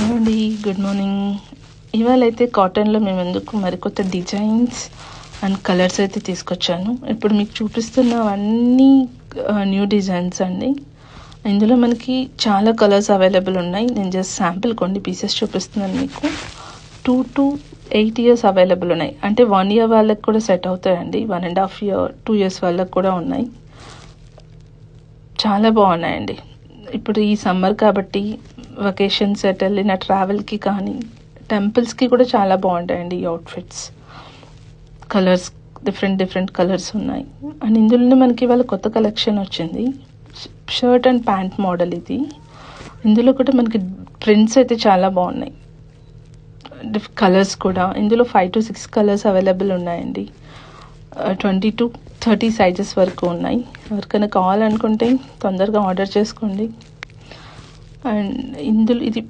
Hello అండి, good morning. ఇవాళైతే కాటన్లో మేము ఎందుకు మరికొత్త డిజైన్స్ అండ్ కలర్స్ అయితే తీసుకొచ్చాను. ఇప్పుడు మీకు చూపిస్తున్నవన్నీ న్యూ డిజైన్స్ అండి. ఇందులో మనకి చాలా కలర్స్ అవైలబుల్ ఉన్నాయి. నేను జస్ట్ శాంపిల్ కొన్ని పీసెస్ చూపిస్తున్నాను మీకు. 2 to 8 years అవైలబుల్ ఉన్నాయి. అంటే 1 year వాళ్ళకి కూడా సెట్ అవుతాయండి. 1.5 year 2 years వాళ్ళకి కూడా ఉన్నాయి. చాలా బాగున్నాయండి. ఇప్పుడు ఈ సమ్మర్ కాబట్టి వెకేషన్స్ ఎట్ వెళ్ళిన ట్రావెల్కి కానీ టెంపుల్స్కి కూడా చాలా బాగుంటాయండి ఈ అవుట్ఫిట్స్. కలర్స్ డిఫరెంట్ కలర్స్ ఉన్నాయి. అండ్ ఇందులోనే మనకి ఇవాళ కొత్త కలెక్షన్ వచ్చింది. షర్ట్ అండ్ ప్యాంట్ మోడల్ ఇది. ఇందులో కూడా మనకి ప్రింట్స్ అయితే చాలా బాగున్నాయి. కలర్స్ కూడా ఇందులో 5 to 6 కలర్స్ అవైలబుల్ ఉన్నాయండి. 20 to 30 సైజెస్ వరకు ఉన్నాయి. ఎవరికైనా కావాలనుకుంటే తొందరగా ఆర్డర్ చేసుకోండి. అండ్ ఇందులో ఇది